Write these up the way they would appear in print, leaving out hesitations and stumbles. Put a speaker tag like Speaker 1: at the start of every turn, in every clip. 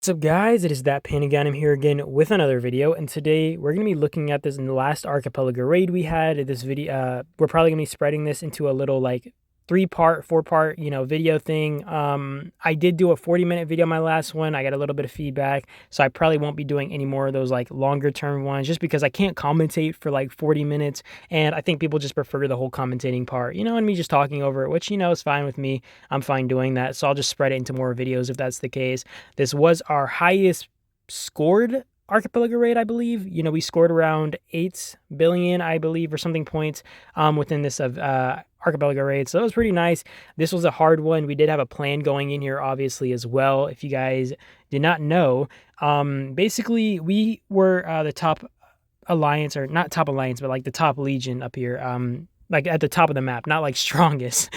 Speaker 1: What's up guys, it is that Pain again. I'm here again with another video, and today we're going to be looking at this in the last Archipelago Raid we had. This video, we're probably going to be spreading this into a little like 3-part, 4-part, video thing. I did do a 40-minute video my last one. I got a little bit of feedback, so I probably won't be doing any more of those like longer term ones just because I can't commentate for like 40 minutes, and I think people just prefer the whole commentating part, and me just talking over it, which, is fine with me. I'm fine doing that, so I'll just spread it into more videos if that's the case. This was our highest scored Archipelago Raid, I believe. We scored around 8 billion, I believe, or something points within this Archipelago Raid, so that was pretty nice. This was a hard one. We did have a plan going in here, obviously, as well. If you guys did not know, basically, we were the top alliance, or not top alliance, but like the top legion up here. Like at the top of the map, not like strongest.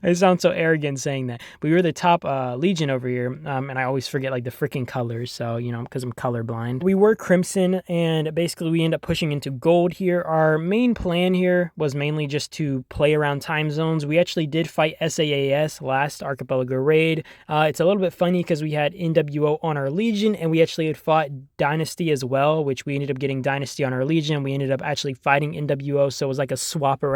Speaker 1: I sound so arrogant saying that, but we were the top legion over here, and I always forget like the freaking colors, so because I'm colorblind. We were crimson, and basically we end up pushing into gold here. Our main plan here was mainly just to play around time zones. We actually did fight SAAS last Archipelago Raid. It's a little bit funny because we had NWO on our legion, and we actually had fought Dynasty as well, which we ended up getting Dynasty on our legion. We ended up actually fighting NWO, so it was like a swap around.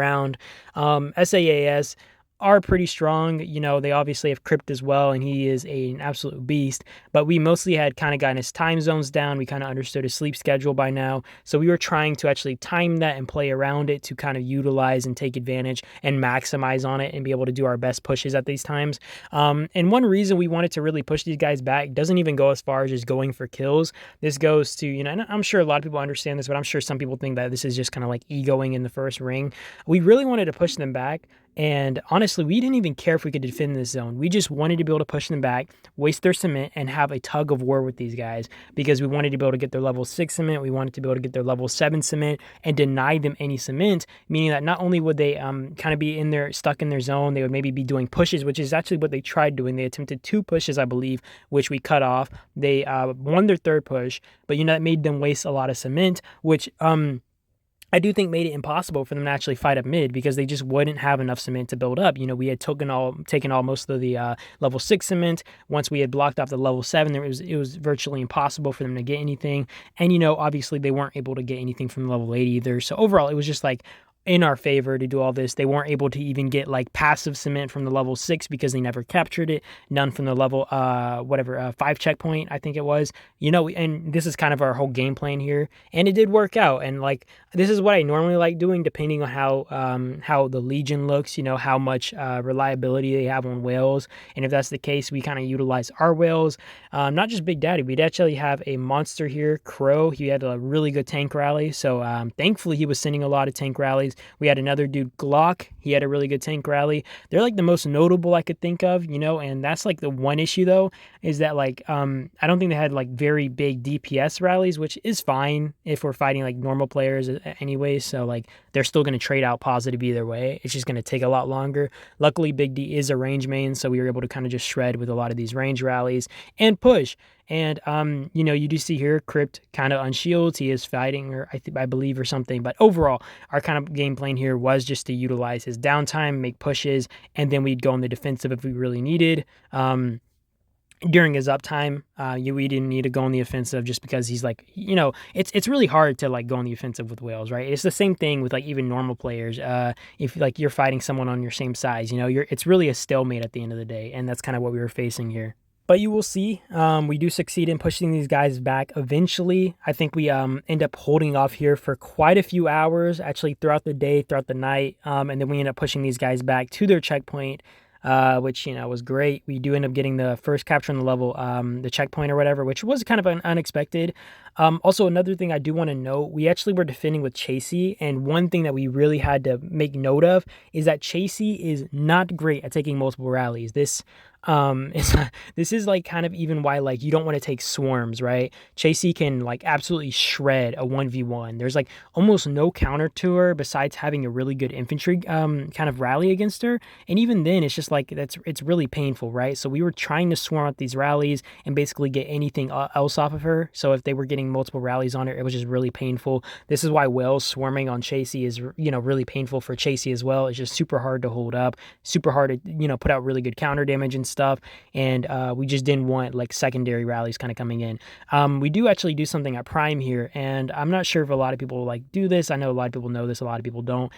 Speaker 1: SAAS are pretty strong. They obviously have Crypt as well, and he is an absolute beast, but we mostly had kind of gotten his time zones down. We kind of understood his sleep schedule by now, so we were trying to actually time that and play around it to kind of utilize and take advantage and maximize on it and be able to do our best pushes at these times. And one reason we wanted to really push these guys back doesn't even go as far as just going for kills. This goes to, and I'm sure a lot of people understand this, but I'm sure some people think that this is just kind of like egoing in the first ring. We really wanted to push them back, and honestly, we didn't even care if we could defend this zone. We just wanted to be able to push them back, waste their cement, and have a tug of war with these guys, because we wanted to be able to get their level 6 cement, we wanted to be able to get their level 7 cement, and deny them any cement, meaning that not only would they kind of be in there, stuck in their zone, they would maybe be doing pushes, which is actually what they tried doing. They attempted 2 pushes, I believe, which we cut off. They won their 3rd push, but that made them waste a lot of cement, which I do think made it impossible for them to actually fight up mid, because they just wouldn't have enough cement to build up. We had taken all most of the level 6 cement. Once we had blocked off the level 7, it was virtually impossible for them to get anything. And obviously they weren't able to get anything from level 8 either. So overall, it was just like in our favor to do all this. They weren't able to even get like passive cement from the level 6 because they never captured it. None from the level 5 checkpoint, I think it was. And this is kind of our whole game plan here, and it did work out. And like, this is what I normally like doing, depending on how the Legion looks, how much reliability they have on whales. And if that's the case, we kind of utilize our whales. Not just Big Daddy, we'd actually have a monster here, Crow. He had a really good tank rally, so thankfully he was sending a lot of tank rallies. We had another dude, Glock. He had a really good tank rally. They're like the most notable I could think of, and that's like the one issue though, is that like I don't think they had like very big DPS rallies, which is fine if we're fighting like normal players anyway. So like they're still going to trade out positive either way. It's just going to take a lot longer. Luckily, Big D is a range main, so we were able to kind of just shred with a lot of these range rallies and push. And you do see here Crypt kind of unshields. He is fighting, or I believe, or something. But overall, our kind of game plan here was just to utilize his downtime, make pushes, and then we'd go on the defensive if we really needed. During his uptime, we didn't need to go on the offensive, just because he's like, it's really hard to like go on the offensive with whales, right? It's the same thing with like even normal players. If like you're fighting someone on your same size, it's really a stalemate at the end of the day, and that's kind of what we were facing here. But you will see, we do succeed in pushing these guys back eventually. I think we end up holding off here for quite a few hours, actually throughout the day, throughout the night, and then we end up pushing these guys back to their checkpoint, which was great. We do end up getting the first capture on the level, the checkpoint or whatever, which was kind of unexpected. Also, another thing I do want to note, we actually were defending with Chasey, and one thing that we really had to make note of is that Chasey is not great at taking multiple rallies. This is like kind of even why like you don't want to take swarms, right? Chasey can like absolutely shred a 1v1. There's like almost no counter to her besides having a really good infantry kind of rally against her, and even then it's just like it's really painful, right? So we were trying to swarm out these rallies and basically get anything else off of her. So if they were getting having multiple rallies on it was just really painful. This is why Whales swarming on Chasey is, really painful for Chasey as well. It's just super hard to hold up, super hard to, put out really good counter damage and stuff. And we just didn't want like secondary rallies kind of coming in. We do actually do something at Prime here, and I'm not sure if a lot of people like do this. I know a lot of people know this, a lot of people don't.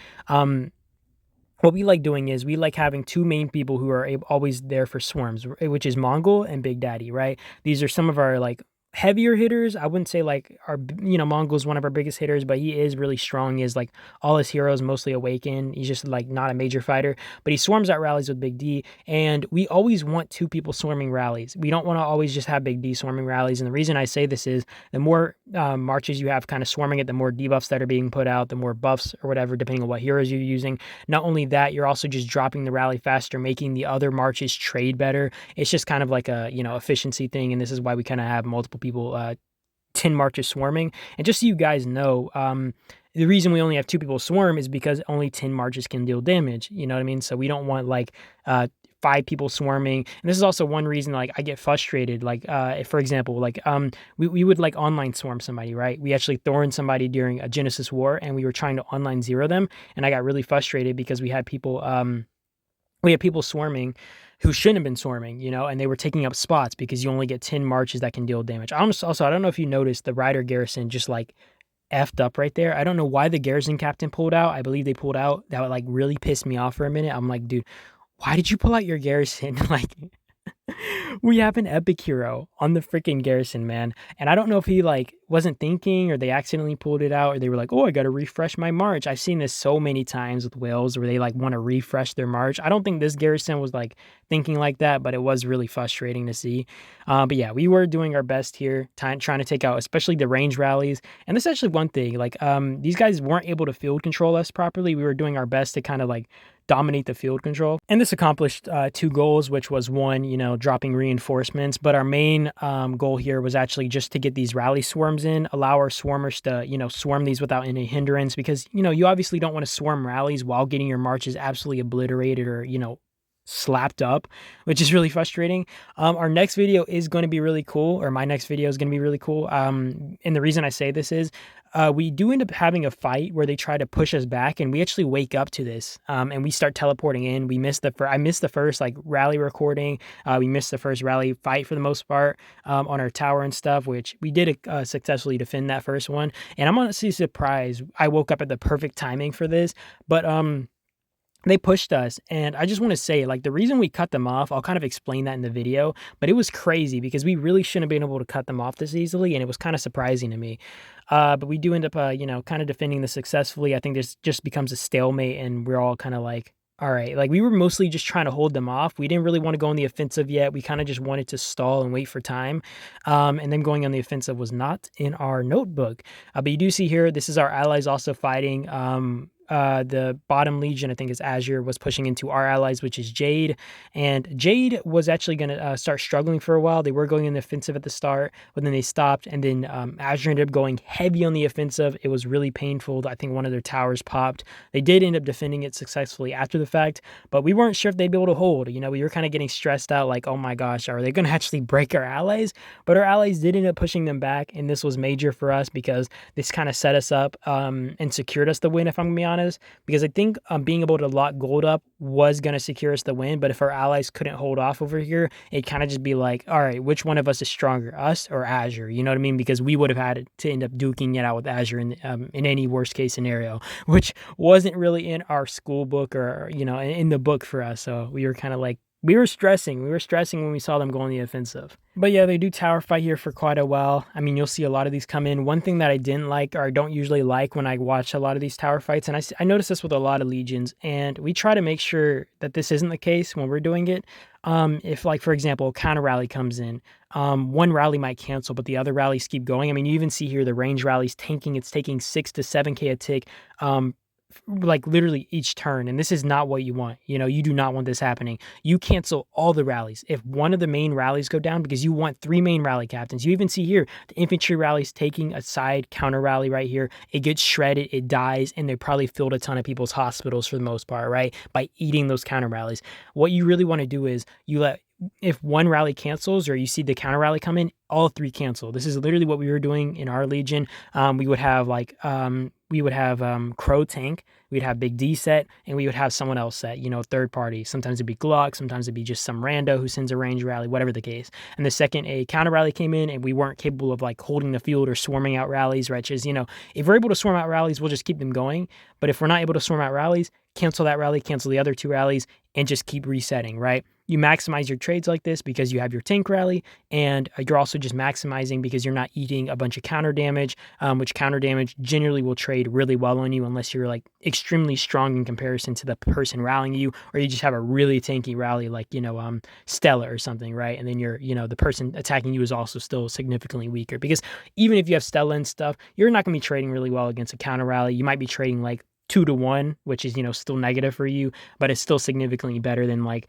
Speaker 1: What we like doing is we like having two main people who are always there for swarms, which is Mongol and Big Daddy, right? These are some of our like heavier hitters. I wouldn't say like our, Mongol's one of our biggest hitters, but he is really strong. He is like all his heroes mostly awaken. He's just like not a major fighter, but he swarms out rallies with Big D. And we always want two people swarming rallies. We don't want to always just have Big D swarming rallies. And the reason I say this is the more marches you have kind of swarming it, the more debuffs that are being put out, the more buffs or whatever, depending on what heroes you're using. Not only that, you're also just dropping the rally faster, making the other marches trade better. It's just kind of like a, efficiency thing. And this is why we kind of have multiple people 10 marches swarming. And just so you guys know, the reason we only have two people swarm is because only 10 marches can deal damage. You know what I mean? So we don't want like 5 people swarming. And this is also one reason like I get frustrated. Like if, for example, like we would like online swarm somebody, right? We actually thorned somebody during a Genesis War, and we were trying to online zero them, and I got really frustrated because we had people swarming who shouldn't have been swarming, and they were taking up spots because you only get 10 marches that can deal damage. Also, I don't know if you noticed the Rider Garrison just like effed up right there. I don't know why the Garrison captain pulled out. I believe they pulled out. That would like really piss me off for a minute. I'm like, dude, why did you pull out your Garrison? Like, we have an epic hero on the freaking Garrison, man. And I don't know if he like wasn't thinking, or they accidentally pulled it out, or they were like, oh, I got to refresh my march. I've seen this so many times with Whales where they like want to refresh their march. I don't think this Garrison was like thinking like that, but it was really frustrating to see. But yeah, we were doing our best here, trying to take out especially the range rallies. And this is actually one thing, like these guys weren't able to field control us properly. We were doing our best to kind of like dominate the field control. And this accomplished 2 goals, which was one, dropping reinforcements. But our main goal here was actually just to get these rally swarms in, allow our swarmers to, swarm these without any hindrance, because, you obviously don't want to swarm rallies while getting your marches absolutely obliterated or, slapped up, which is really frustrating. Our next video is going to be really cool, or my next video is going to be really cool. And the reason I say this is we do end up having a fight where they try to push us back, and we actually wake up to this, and we start teleporting in. I missed the first like rally recording. We missed the first rally fight for the most part on our tower and stuff, which we did successfully defend that first one. And I'm honestly surprised I woke up at the perfect timing for this, but they pushed us, and I just want to say, like, the reason we cut them off, I'll kind of explain that in the video, but it was crazy because we really shouldn't have been able to cut them off this easily, and it was kind of surprising to me. But we do end up, kind of defending this successfully. I think this just becomes a stalemate, and we're all kind of like, all right, like we were mostly just trying to hold them off. We didn't really want to go on the offensive yet. We kind of just wanted to stall and wait for time. And then going on the offensive was not in our notebook. But you do see here, this is our allies also fighting. The bottom legion, I think is Azure, was pushing into our allies, which is Jade. And Jade was actually going to start struggling for a while. They were going in the offensive at the start, but then they stopped. And then Azure ended up going heavy on the offensive. It was really painful. I think one of their towers popped. They did end up defending it successfully after the fact, but we weren't sure if they'd be able to hold. We were kind of getting stressed out, like, oh my gosh, are they going to actually break our allies? But our allies did end up pushing them back, and this was major for us because this kind of set us up and secured us the win, if I'm going to be honest. Because I think being able to lock gold up was going to secure us the win, but if our allies couldn't hold off over here, it kind of just be like, all right, which one of us is stronger, us or Azure? You know what I mean? Because we would have had to end up duking it out with Azure in any worst case scenario, which wasn't really in our school book or, in the book for us. So we were kind of like, we were stressing when we saw them go on the offensive. But yeah, they do tower fight here for quite a while. I mean, you'll see a lot of these come in. One thing that I didn't like, or I don't usually like when I watch a lot of these tower fights, and I notice this with a lot of legions, and we try to make sure that this isn't the case when we're doing it. If, like, for example, a counter rally comes in, one rally might cancel, but the other rallies keep going. I mean, you even see here the range rallies tanking. It's taking 6 to 7K a tick, like literally each turn, and this is not what you want. You do not want this happening. You cancel all the rallies if one of the main rallies go down, because you want 3 main rally captains. You even see here the infantry rallies taking a side counter rally right here. It gets shredded, it dies, and they probably filled a ton of people's hospitals for the most part, right, by eating those counter rallies. What you really want to do is you let if one rally cancels or you see the counter rally come in, all three cancel. This is literally what we were doing in our Legion. We would have Crow tank, we'd have Big D set, and we would have someone else set, third party. Sometimes it'd be Glock, sometimes it'd be just some rando who sends a range rally, whatever the case. And the second a counter rally came in and we weren't capable of like holding the field or swarming out rallies, right? Just, if we're able to swarm out rallies, we'll just keep them going. But if we're not able to swarm out rallies, cancel that rally, cancel the other two rallies, and just keep resetting, right? You maximize your trades like this because you have your tank rally, and you're also just maximizing because you're not eating a bunch of counter damage, which counter damage generally will trade really well on you unless you're like extremely strong in comparison to the person rallying you, or you just have a really tanky rally like, Stella or something, right? And then the person attacking you is also still significantly weaker, because even if you have Stella and stuff, you're not going to be trading really well against a counter rally. You might be trading like 2-1, which is, still negative for you, but it's still significantly better than like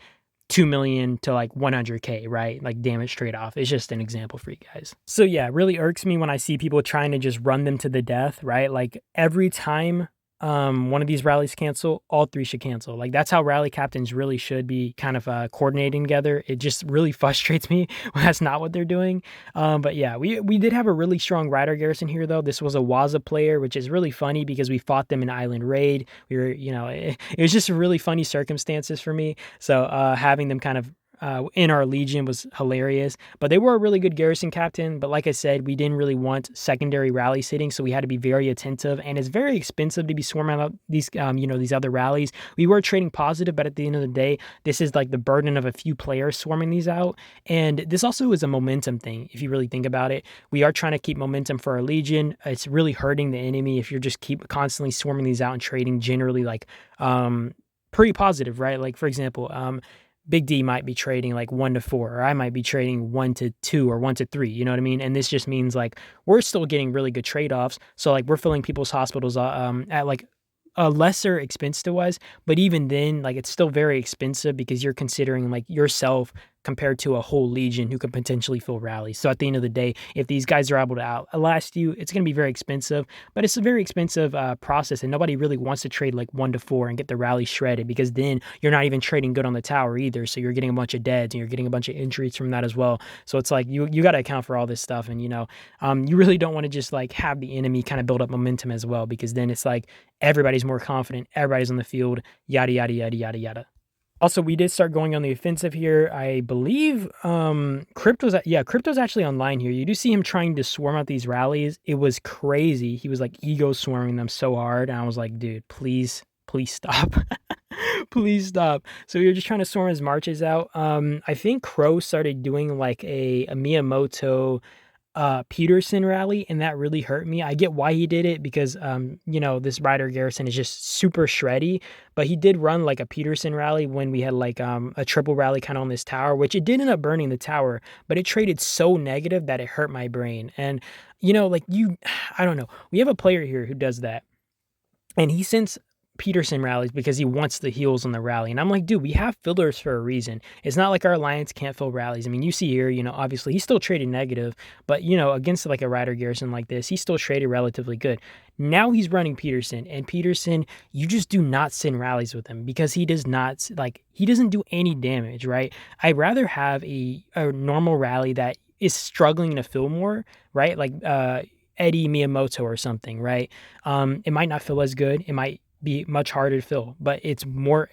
Speaker 1: 2 million to like 100K, right? Like damage trade-off. It's just an example for you guys. So yeah, it really irks me when I see people trying to just run them to the death, right? Like every time one of these rallies cancel, all three should cancel. Like that's how rally captains really should be kind of coordinating together. It just really frustrates me when that's not what they're doing. But yeah, we did have a really strong rider garrison here though. This was a Waza player, which is really funny because we fought them in Island Raid. We were, it was just really funny circumstances for me. So having them kind of in our Legion was hilarious, but they were a really good garrison captain. But like I said, we didn't really want secondary rally sitting, so we had to be very attentive, and it's very expensive to be swarming out these, these other rallies. We were trading positive, but at the end of the day, this is like the burden of a few players swarming these out, and this also is a momentum thing. If you really think about it, we are trying to keep momentum for our Legion. It's really hurting the enemy if you're just keep constantly swarming these out and trading generally like pretty positive, right? Like for example, Big D might be trading like 1-4, or I might be trading 1-2 or 1-3. You know what I mean? And this just means like we're still getting really good trade-offs. So like we're filling people's hospitals at like a lesser expense to us, but even then, like it's still very expensive because you're considering like yourself compared to a whole Legion who could potentially fill rallies. So at the end of the day, if these guys are able to outlast you, it's going to be very expensive, but it's a very expensive process, and nobody really wants to trade like 1-4 and get the rally shredded, because then you're not even trading good on the tower either. So you're getting a bunch of deads and you're getting a bunch of injuries from that as well. So it's like you got to account for all this stuff, and you really don't want to just like have the enemy kind of build up momentum as well, because then it's like everybody's more confident, everybody's on the field, yada yada yada yada yada. Also, we did start going on the offensive here. I believe Crypto's actually online here. You do see him trying to swarm out these rallies. It was crazy. He was like ego swarming them so hard. And I was like, dude, please stop. Please stop. So we were just trying to swarm his marches out. I think Crow started doing like a Miyamoto Peterson rally, and that really hurt me. I get why he did it because this rider Garrison is just super shreddy, but he did run like a Peterson rally when we had like a triple rally kind of on this tower, which it did end up burning the tower, but it traded so negative that it hurt my brain. And I don't know, we have a player here who does that, and he sends Peterson rallies because he wants the heals on the rally. And I'm like, dude, we have fillers for a reason. It's not like our alliance can't fill rallies. I mean, you see here, obviously he's still traded negative, but against like a rider Garrison like this, he's still traded relatively good. Now he's running Peterson, and Peterson, you just do not send rallies with him because he doesn't do any damage, right? I'd rather have a normal rally that is struggling to fill more, right? Like Eddie Miyamoto or something, right? It might not feel as good. It might be much harder to fill, but it's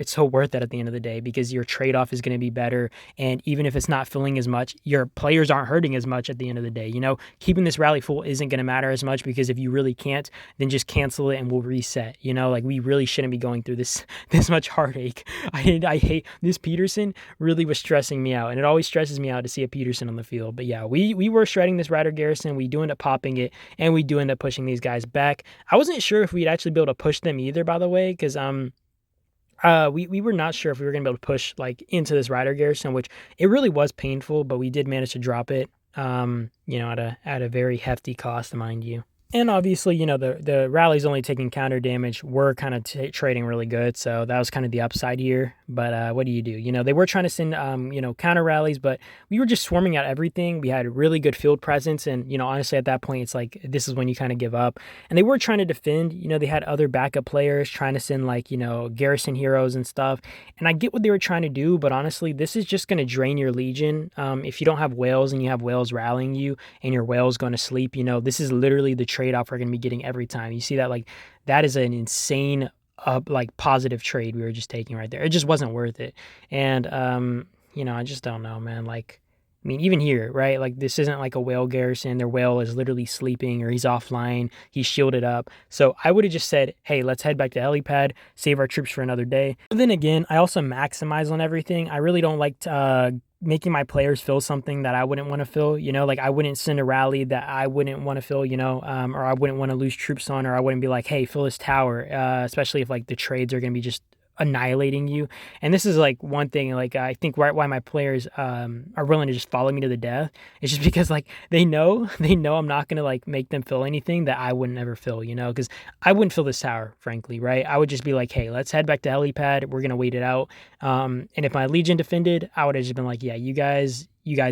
Speaker 1: so worth it at the end of the day, because your trade-off is going to be better. And even if it's not filling as much, your players aren't hurting as much at the end of the day. Keeping this rally full isn't going to matter as much, because if you really can't, then just cancel it and we'll reset. Like we really shouldn't be going through this much heartache. I hate this. Peterson really was stressing me out, and it always stresses me out to see a Peterson on the field. But yeah, we were shredding this rider Garrison. We do end up popping it, and we do end up pushing these guys back. I wasn't sure if we'd actually be able to push them either, by the way, because we were not sure if we were gonna be able to push like into this rider Garrison, which it really was painful, but we did manage to drop it at a very hefty cost, mind you. And obviously, the rallies only taking counter damage were kind of trading really good, so that was kind of the upside here. But what do? You know, they were trying to send you know, counter rallies, but we were just swarming at everything. We had really good field presence, and you know, honestly, at that point, it's like this is when you kind of give up. And they were trying to defend. You know, they had other backup players trying to send like, you know, Garrison heroes and stuff. And I get what they were trying to do, but honestly, this is just going to drain your legion. If you don't have whales and you have whales rallying you, and your whale's going to sleep, you know, this is literally the trade-off we're going to be getting every time. You see that, like, that is an insane like positive trade we were just taking right there. It just wasn't worth it. And you know, I just don't know, man. Like, I mean, even here, right? Like, this isn't like a whale garrison. Their whale is literally sleeping, or he's offline. He's shielded up. So I would have just said, hey, let's head back to helipad, save our troops for another day. But then again, I also maximize on everything. I really don't like making my players feel something that I wouldn't want to feel, you know, like I wouldn't send a rally that I wouldn't want to feel, you know, or I wouldn't want to lose troops on, or I wouldn't be like, hey, fill this tower, especially if like the trades are going to be just annihilating you. And this is like one thing, like I think why my players are willing to just follow me to the death. It's just because like they know I'm not gonna like make them feel anything that I wouldn't ever feel, you know, because I wouldn't fill this tower, frankly, right? I would just be like, hey, let's head back to helipad, we're gonna wait it out. And if my legion defended, I would have just been like, yeah, you guys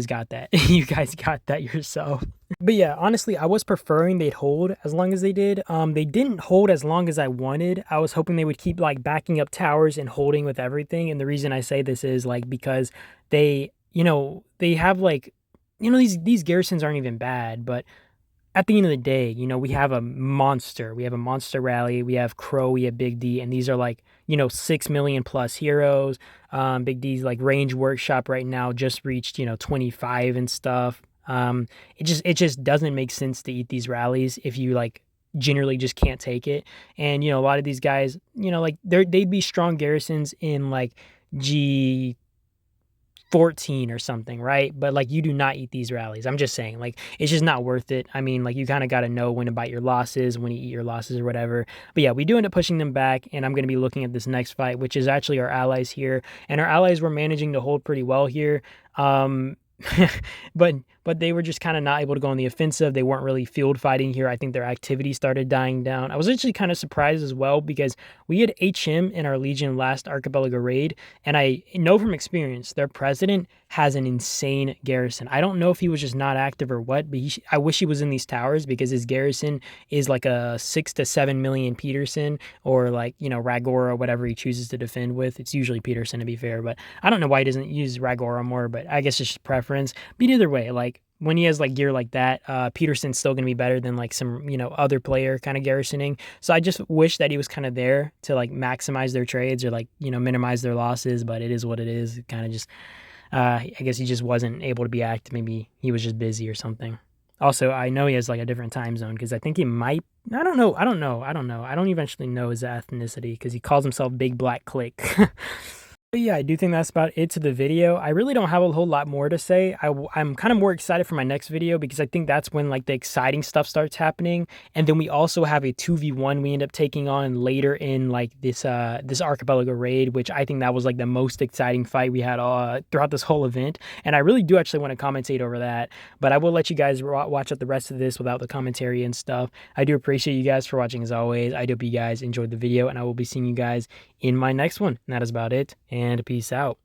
Speaker 1: got that. You guys got that yourself. But yeah, honestly, I was preferring they'd hold as long as they did. They didn't hold as long as I wanted. I was hoping they would keep like backing up towers and holding with everything. And the reason I say this is like because they, you know, they have like, you know, these garrisons aren't even bad, but at the end of the day, you know, we have a monster. We have a monster rally. We have Crow. We have Big D, and these are like, you know, 6 million plus heroes. Big D's like range workshop right now just reached, you know, 25 and stuff. It just doesn't make sense to eat these rallies if you like generally just can't take it. And you know, a lot of these guys, you know, like they'd be strong garrisons in like G14 or something, right? But like you do not eat these rallies. I'm just saying, like it's just not worth it. I mean, like you kind of got to know when to bite your losses, when you eat your losses or whatever. But yeah, we do end up pushing them back, and I'm going to be looking at this next fight, which is actually our allies here, and our allies were managing to hold pretty well here. But they were just kind of not able to go on the offensive. They weren't really field fighting here. I think their activity started dying down. I was actually kind of surprised as well because we had HM in our Legion last Archipelago Raid, and I know from experience their president has an insane garrison. I don't know if he was just not active or what, but I wish he was in these towers because his garrison is like a 6 to 7 million Peterson, or like, you know, Ragora, whatever he chooses to defend with. It's usually Peterson, to be fair, but I don't know why he doesn't use Ragora more, but I guess it's just preference. But either way, like when he has like gear like that, Peterson's still going to be better than like some, you know, other player kind of garrisoning. So I just wish that he was kind of there to like maximize their trades or like, you know, minimize their losses, but it is what it is. Kind of just, I guess he just wasn't able to be active. Maybe he was just busy or something. Also, I know he has like a different time zone because I think he might, I don't know. I don't eventually know his ethnicity because he calls himself Big Black Click. But yeah, I do think that's about it to the video. I really don't have a whole lot more to say. I'm kind of more excited for my next video because I think that's when like the exciting stuff starts happening. And then we also have a 2v1 we end up taking on later in like this Archipelago Raid, which I think that was like the most exciting fight we had throughout this whole event. And I really do actually want to commentate over that. But I will let you guys watch out the rest of this without the commentary and stuff. I do appreciate you guys for watching as always. I hope you guys enjoyed the video, and I will be seeing you guys in my next one. And that is about it. And peace out.